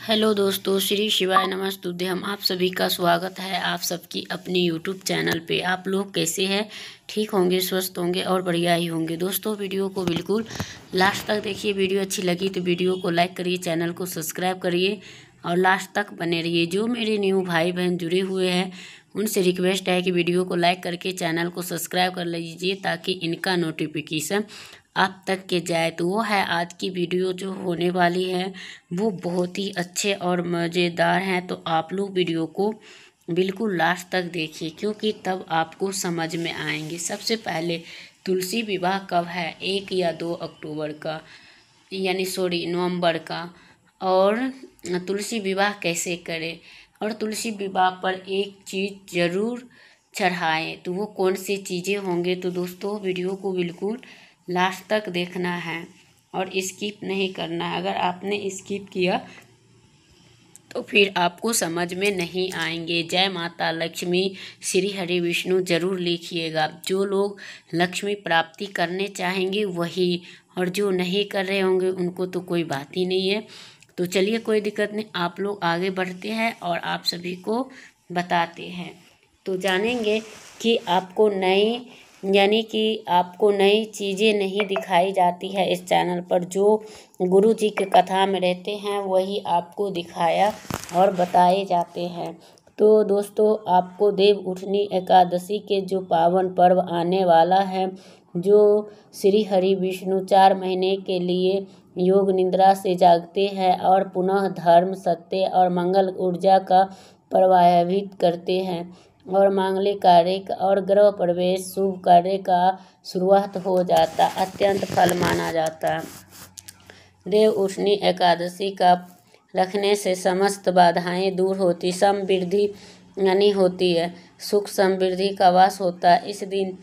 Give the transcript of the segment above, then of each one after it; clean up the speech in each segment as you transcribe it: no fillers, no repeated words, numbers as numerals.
Hello दोस्तों, श्री शिवाय नमस्तुभ्यं। हम आप सभी का स्वागत है आप सबकी अपने यूट्यूब चैनल पे। आप लोग कैसे हैं? ठीक होंगे, स्वस्थ होंगे और बढ़िया ही होंगे। दोस्तों, वीडियो को बिल्कुल लास्ट तक देखिए। वीडियो अच्छी लगी तो वीडियो को लाइक करिए, चैनल को सब्सक्राइब करिए और लास्ट तक बने रहिए। जो मेरे न्यू भाई बहन जुड़े हुए हैं उनसे रिक्वेस्ट है कि वीडियो को लाइक करके चैनल को सब्सक्राइब कर लीजिए ताकि इनका नोटिफिकेशन आप तक के जाए। तो वो है आज की वीडियो जो होने वाली है वो बहुत ही अच्छे और मज़ेदार हैं। तो आप लोग वीडियो को बिल्कुल लास्ट तक देखिए क्योंकि तब आपको समझ में आएंगे। सबसे पहले तुलसी विवाह कब है? 1 या 2 अक्टूबर का, यानी नवंबर का। और तुलसी विवाह कैसे करें और तुलसी विवाह पर एक चीज़ ज़रूर चढ़ाएं। तो वो कौन सी चीज़ें होंगे? तो दोस्तों, वीडियो को बिल्कुल लास्ट तक देखना है और स्किप नहीं करना है। अगर आपने स्किप किया तो फिर आपको समझ में नहीं आएंगे। जय माता लक्ष्मी, श्री हरि विष्णु जरूर लिखिएगा। जो लोग लक्ष्मी प्राप्ति करने चाहेंगे वही, और जो नहीं कर रहे होंगे उनको तो कोई बात ही नहीं है। तो चलिए, कोई दिक्कत नहीं, आप लोग आगे बढ़ते हैं और आप सभी को बताते हैं। तो जानेंगे कि आपको नई चीज़ें नहीं दिखाई जाती है इस चैनल पर। जो गुरु जी के कथा में रहते हैं वही आपको दिखाया और बताए जाते हैं। तो दोस्तों, आपको देव उठनी एकादशी के जो पावन पर्व आने वाला है, जो श्री हरि विष्णु 4 महीने के लिए योग निद्रा से जागते हैं और पुनः धर्म, सत्य और मंगल ऊर्जा का प्रभावित करते हैं और मांगलिक कार्य और गृह प्रवेश शुभ कार्य का शुरुआत हो जाता, अत्यंत फल माना जाता है। देव उठनी एकादशी का रखने से समस्त बाधाएं दूर होती, समृद्धि यानी होती है, सुख समृद्धि का वास होता है। इस दिन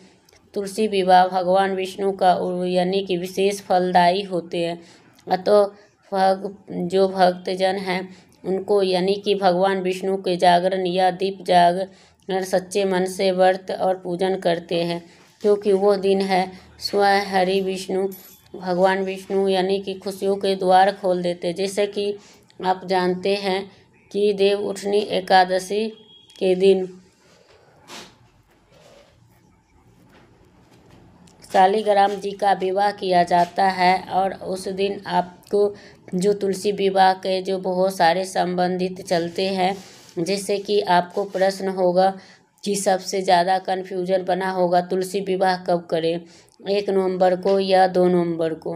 तुलसी विवाह भगवान विष्णु का यानी कि विशेष फलदायी होते हैं। अतः जो भक्तजन हैं उनको यानी कि भगवान विष्णु के जागरण या दीप जागरण सच्चे मन से व्रत और पूजन करते हैं, क्योंकि वो दिन है स्वयं हरि विष्णु भगवान विष्णु यानी कि खुशियों के द्वार खोल देते। जैसे कि आप जानते हैं कि देव उठनी एकादशी के दिन शालिग्राम जी का विवाह किया जाता है और उस दिन आपको जो तुलसी विवाह के जो बहुत सारे संबंधित चलते हैं, जैसे कि आपको प्रश्न होगा कि सबसे ज़्यादा कन्फ्यूजन बना होगा तुलसी विवाह कब करें, 1 नवंबर को या 2 नवंबर को।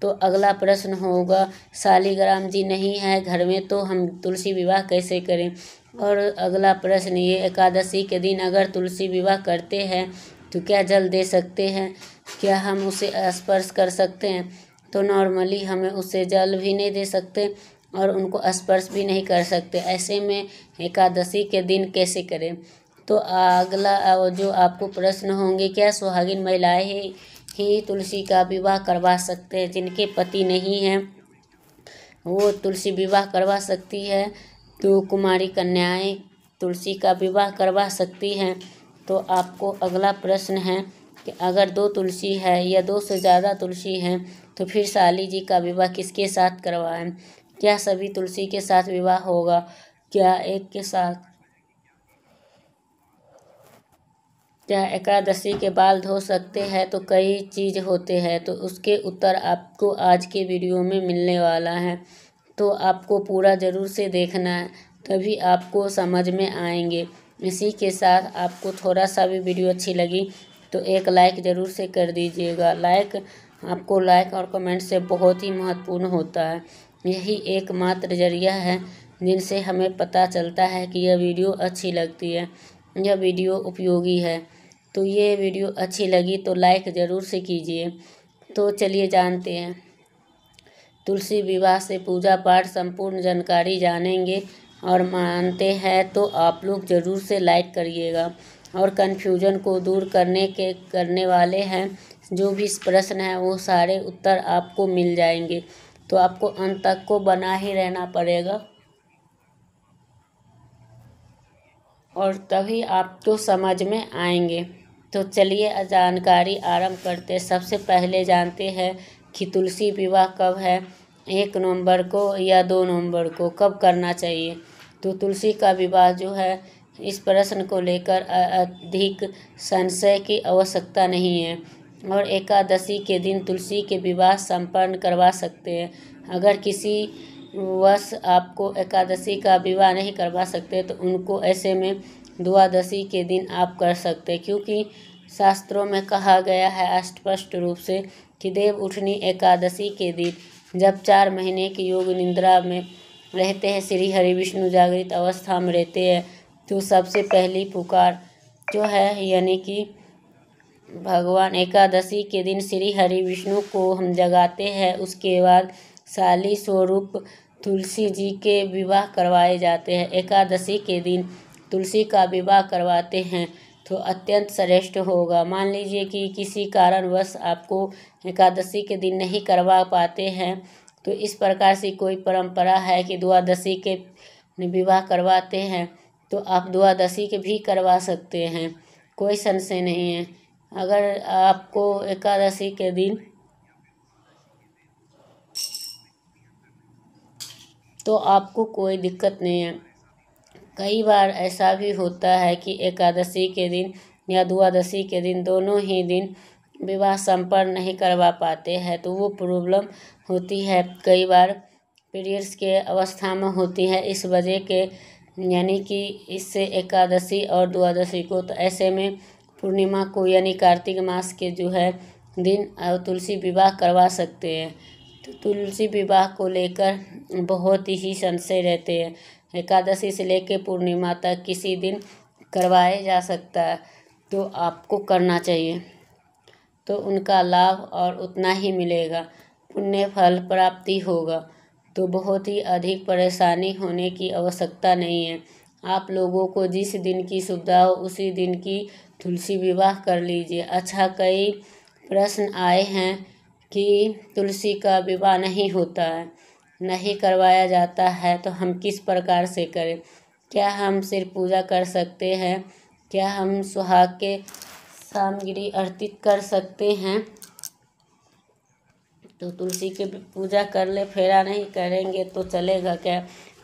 तो अगला प्रश्न होगा शालिग्राम जी नहीं है घर में तो हम तुलसी विवाह कैसे करें। और अगला प्रश्न ये, एकादशी के दिन अगर तुलसी विवाह करते हैं तो क्या जल दे सकते हैं? क्या हम उसे स्पर्श कर सकते हैं? तो नॉर्मली हमें उसे जल भी नहीं दे सकते और उनको स्पर्श भी नहीं कर सकते। ऐसे में एकादशी के दिन कैसे करें? तो अगला जो आपको प्रश्न होंगे, क्या सुहागिन महिलाएं ही तुलसी का विवाह करवा सकते हैं? जिनके पति नहीं हैं वो तुलसी विवाह करवा सकती है। तो कुमारी कन्याएं तुलसी का विवाह करवा सकती हैं। तो आपको अगला प्रश्न है कि अगर 2 तुलसी है या 2 से ज़्यादा तुलसी हैं तो फिर साली जी का विवाह किसके साथ करवाएं? क्या सभी तुलसी के साथ विवाह होगा? क्या एक के साथ? क्या एकादशी के बाल धो सकते हैं? तो कई चीज़ होते हैं, तो उसके उत्तर आपको आज के वीडियो में मिलने वाला है। तो आपको पूरा ज़रूर से देखना है, तभी आपको समझ में आएंगे। इसी के साथ आपको थोड़ा सा भी वीडियो अच्छी लगी तो एक लाइक ज़रूर से कर दीजिएगा। आपको लाइक और कमेंट से बहुत ही महत्वपूर्ण होता है। यही एकमात्र जरिया है जिनसे हमें पता चलता है कि यह वीडियो अच्छी लगती है, यह वीडियो उपयोगी है। तो ये वीडियो अच्छी लगी तो लाइक ज़रूर से कीजिए। तो चलिए जानते हैं तुलसी विवाह से पूजा पाठ संपूर्ण जानकारी जानेंगे और मानते हैं तो आप लोग ज़रूर से लाइक करिएगा। और कन्फ्यूजन को दूर करने वाले हैं जो भी प्रश्न है वो सारे उत्तर आपको मिल जाएंगे। तो आपको अंत तक को बना ही रहना पड़ेगा और तभी आपको समझ में आएंगे। तो चलिए जानकारी आरंभ करते। सबसे पहले जानते हैं कि तुलसी विवाह कब है। 1 नवंबर को या 2 नवंबर को कब करना चाहिए। तो तुलसी का विवाह जो है, इस प्रश्न को लेकर अधिक संशय की आवश्यकता नहीं है और एकादशी के दिन तुलसी के विवाह संपन्न करवा सकते हैं। अगर किसी वश आपको एकादशी का विवाह नहीं करवा सकते तो उनको ऐसे में द्वादशी के दिन आप कर सकते हैं, क्योंकि शास्त्रों में कहा गया है स्पष्ट रूप से कि देव उठनी एकादशी के दिन जब 4 महीने की योग निद्रा में रहते हैं, श्री हरि विष्णु जागृत अवस्था में रहते हैं, तो सबसे पहली पुकार जो है यानी कि भगवान एकादशी के दिन श्री हरि विष्णु को हम जगाते हैं। उसके बाद शाली स्वरूप तुलसी जी के विवाह करवाए जाते हैं। एकादशी के दिन तुलसी का विवाह करवाते हैं तो अत्यंत श्रेष्ठ होगा। मान लीजिए कि किसी कारणवश आपको एकादशी के दिन नहीं करवा पाते हैं, तो इस प्रकार से कोई परंपरा है कि द्वादशी के विवाह करवाते हैं, तो आप द्वादशी के भी करवा सकते हैं, कोई संशय नहीं है। अगर आपको एकादशी के दिन तो आपको कोई दिक्कत नहीं है। कई बार ऐसा भी होता है कि एकादशी के दिन या द्वादशी के दिन दोनों ही दिन विवाह संपन्न नहीं करवा पाते हैं, तो वो प्रॉब्लम होती है। कई बार पीरियड्स के अवस्था में होती है, इस वजह के यानी कि इससे एकादशी और द्वादशी को, तो ऐसे में पूर्णिमा को यानी कार्तिक मास के जो है दिन तुलसी विवाह करवा सकते हैं। तो तुलसी विवाह को लेकर बहुत ही संशय रहते हैं। एकादशी से लेकर पूर्णिमा तक किसी दिन करवाया जा सकता है, तो आपको करना चाहिए, तो उनका लाभ और उतना ही मिलेगा, पुण्य फल प्राप्ति होगा। तो बहुत ही अधिक परेशानी होने की आवश्यकता नहीं है। आप लोगों को जिस दिन की सुविधा हो उसी दिन की तुलसी विवाह कर लीजिए। अच्छा, कई प्रश्न आए हैं कि तुलसी का विवाह नहीं होता है, नहीं करवाया जाता है, तो हम किस प्रकार से करें? क्या हम सिर्फ पूजा कर सकते हैं? क्या हम सुहाग के सामग्री अर्पित कर सकते हैं? तो तुलसी की पूजा कर ले, फेरा नहीं करेंगे तो चलेगा क्या?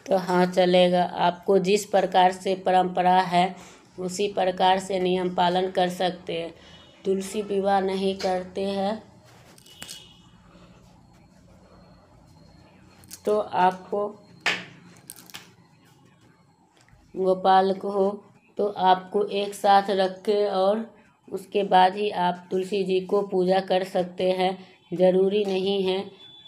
तो हाँ चलेगा। आपको जिस प्रकार से परंपरा है उसी प्रकार से नियम पालन कर सकते हैं। तुलसी विवाह नहीं करते हैं तो आपको गोपाल को हो तो आपको एक साथ रख के और उसके बाद ही आप तुलसी जी को पूजा कर सकते हैं। ज़रूरी नहीं है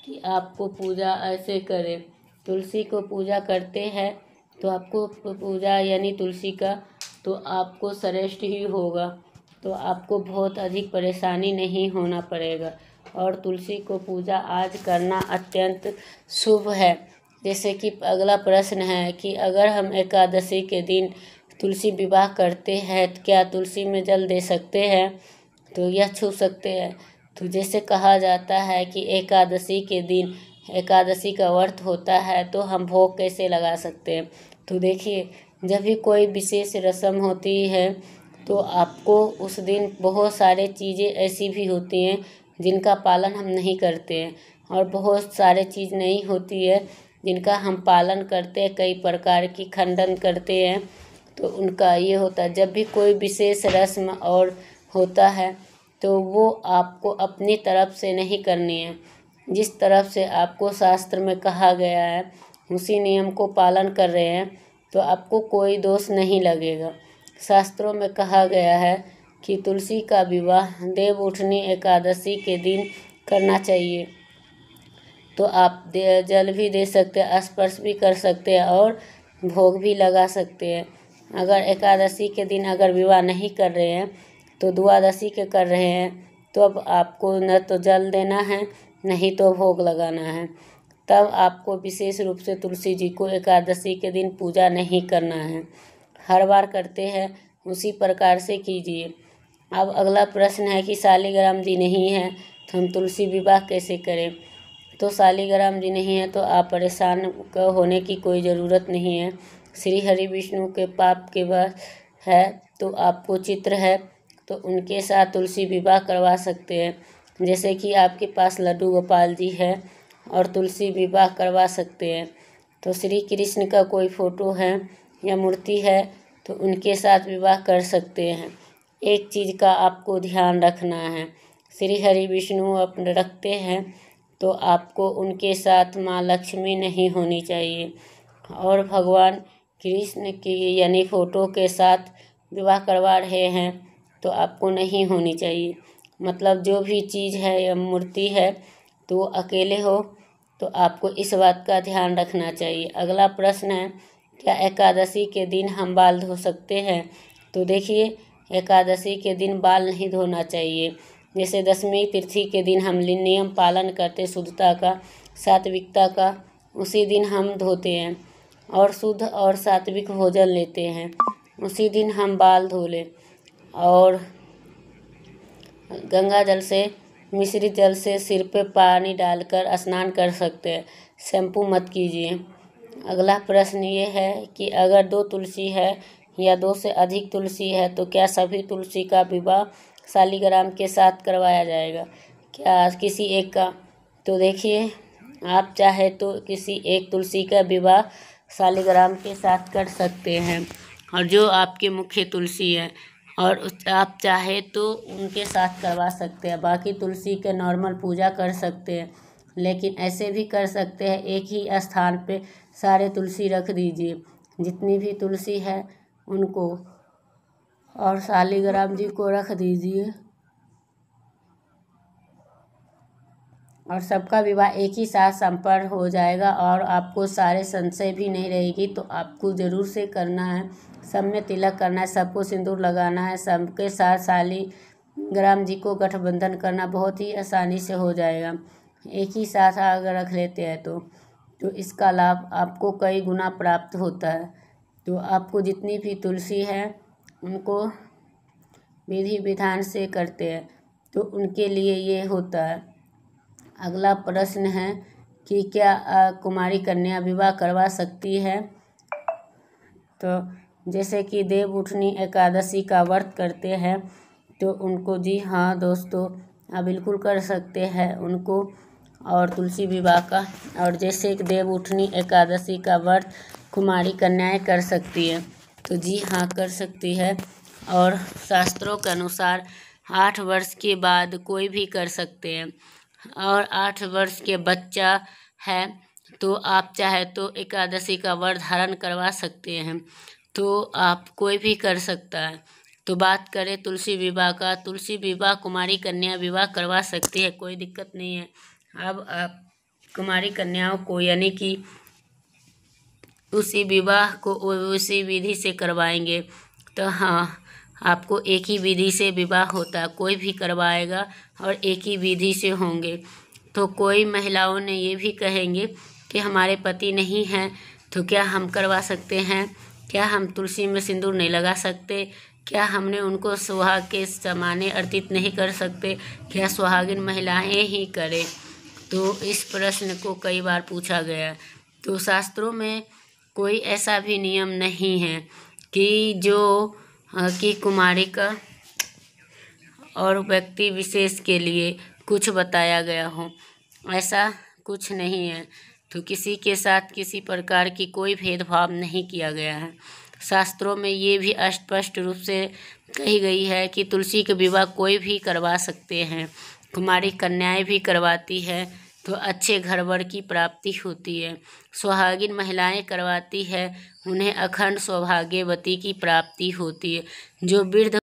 कि आपको पूजा ऐसे करें। तुलसी को पूजा करते हैं तो आपको पूजा यानी तुलसी का तो आपको श्रेष्ठ ही होगा, तो आपको बहुत अधिक परेशानी नहीं होना पड़ेगा। और तुलसी को पूजा आज करना अत्यंत शुभ है। जैसे कि अगला प्रश्न है कि अगर हम एकादशी के दिन तुलसी विवाह करते हैं तो क्या तुलसी में जल दे सकते हैं? तो यह छू सकते हैं। तो जैसे कहा जाता है कि एकादशी के दिन एकादशी का व्रत होता है तो हम भोग कैसे लगा सकते हैं? तो देखिए, जब भी कोई विशेष रस्म होती है तो आपको उस दिन बहुत सारे चीज़ें ऐसी भी होती हैं जिनका पालन हम नहीं करते हैं, और बहुत सारे चीज़ नहीं होती है जिनका हम पालन करते हैं, कई प्रकार की खंडन करते हैं। तो उनका ये होता है, जब भी कोई विशेष रस्म और होता है तो वो आपको अपनी तरफ से नहीं करनी है। जिस तरफ से आपको शास्त्र में कहा गया है उसी नियम को पालन कर रहे हैं तो आपको कोई दोष नहीं लगेगा। शास्त्रों में कहा गया है कि तुलसी का विवाह देव उठनी एकादशी के दिन करना चाहिए। तो आप जल भी दे सकते हैं, स्पर्श भी कर सकते हैं और भोग भी लगा सकते हैं। अगर एकादशी के दिन अगर विवाह नहीं कर रहे हैं तो द्वादशी के कर रहे हैं तो अब आपको न तो जल देना है नहीं तो भोग लगाना है। तब आपको विशेष रूप से तुलसी जी को एकादशी के दिन पूजा नहीं करना है। हर बार करते हैं उसी प्रकार से कीजिए। अब अगला प्रश्न है कि शालिग्राम जी नहीं है तो हम तुलसी विवाह कैसे करें? तो शालिग्राम जी नहीं है तो आप परेशान होने की कोई ज़रूरत नहीं है। श्री हरि विष्णु के पाप के बाद है तो आपको चित्र है तो उनके साथ तुलसी विवाह करवा सकते हैं। जैसे कि आपके पास लड्डू गोपाल जी है और तुलसी विवाह करवा सकते हैं। तो श्री कृष्ण का कोई फोटो है या मूर्ति है तो उनके साथ विवाह कर सकते हैं। एक चीज़ का आपको ध्यान रखना है, श्री हरि विष्णु अपने रखते हैं तो आपको उनके साथ माँ लक्ष्मी नहीं होनी चाहिए। और भगवान कृष्ण की यानी फ़ोटो के साथ विवाह करवा रहे हैं तो आपको नहीं होनी चाहिए। मतलब जो भी चीज़ है या मूर्ति है तो अकेले हो तो आपको इस बात का ध्यान रखना चाहिए। अगला प्रश्न है, क्या एकादशी के दिन हम बाल धो सकते हैं? तो देखिए, एकादशी के दिन बाल नहीं धोना चाहिए। जैसे दशमी तिथि के दिन हम नियम पालन करते शुद्धता का, सात्विकता का, उसी दिन हम धोते हैं और शुद्ध और सात्विक भोजन लेते हैं, उसी दिन हम बाल धो लें। और गंगा जल से मिश्रित जल से सिर पे पानी डालकर स्नान कर सकते हैं, शैम्पू मत कीजिए। अगला प्रश्न ये है कि अगर 2 तुलसी है या 2 से अधिक तुलसी है तो क्या सभी तुलसी का विवाह शालिग्राम के साथ करवाया जाएगा, क्या किसी एक का? तो देखिए, आप चाहे तो किसी एक तुलसी का विवाह शालिग्राम के साथ कर सकते हैं और जो आपके मुख्य तुलसी है और आप चाहे तो उनके साथ करवा सकते हैं। बाकी तुलसी के नॉर्मल पूजा कर सकते हैं, लेकिन ऐसे भी कर सकते हैं एक ही स्थान पे सारे तुलसी रख दीजिए, जितनी भी तुलसी है उनको, और शालिग्राम जी को रख दीजिए और सबका विवाह एक ही साथ संपन्न हो जाएगा और आपको सारे संशय भी नहीं रहेगी। तो आपको ज़रूर से करना है, सब में तिलक करना है, सबको सिंदूर लगाना है, सबके साथ शालिग्राम जी को गठबंधन करना बहुत ही आसानी से हो जाएगा। एक ही साथ अगर रख लेते हैं तो इसका लाभ आपको कई गुना प्राप्त होता है। तो आपको जितनी भी तुलसी है उनको विधि विधान से करते हैं तो उनके लिए ये होता है। अगला प्रश्न है कि क्या कुमारी कन्या विवाह करवा सकती है? तो जैसे कि देव उठनी एकादशी का व्रत करते हैं तो उनको, जी हाँ दोस्तों, आप बिल्कुल कर सकते हैं उनको, और तुलसी विवाह का। और जैसे कि देव उठनी एकादशी का व्रत कुमारी कन्याएं कर सकती है तो जी हाँ कर सकती है। और शास्त्रों के अनुसार 8 वर्ष के बाद कोई भी कर सकते हैं, और 8 वर्ष के बच्चा है तो आप चाहे तो एकादशी का व्रत धारण करवा सकते हैं, तो आप कोई भी कर सकता है। तो बात करें तुलसी विवाह का, तुलसी विवाह कुमारी कन्या विवाह करवा सकती है, कोई दिक्कत नहीं है। अब आप कुमारी कन्याओं को यानी कि उसी विवाह को उसी विधि से करवाएंगे तो हाँ, आपको एक ही विधि से विवाह होता है, कोई भी करवाएगा और एक ही विधि से होंगे। तो कोई महिलाओं ने ये भी कहेंगे कि हमारे पति नहीं हैं तो क्या हम करवा सकते हैं, क्या हम तुलसी में सिंदूर नहीं लगा सकते, क्या हमने उनको सुहाग के समाने अर्पित नहीं कर सकते, क्या सुहागिन महिलाएं ही करें? तो इस प्रश्न को कई बार पूछा गया। तो शास्त्रों में कोई ऐसा भी नियम नहीं है कि कुमारी का और व्यक्ति विशेष के लिए कुछ बताया गया हो, ऐसा कुछ नहीं है। तो किसी के साथ किसी प्रकार की कोई भेदभाव नहीं किया गया है। शास्त्रों में ये भी स्पष्ट रूप से कही गई है कि तुलसी का विवाह कोई भी करवा सकते हैं, कुमारी कन्याएं भी करवाती है तो अच्छे घर वर की प्राप्ति होती है। सुहागिन महिलाएं करवाती है, उन्हें अखंड सौभाग्यवती की प्राप्ति होती है। जो वृद्ध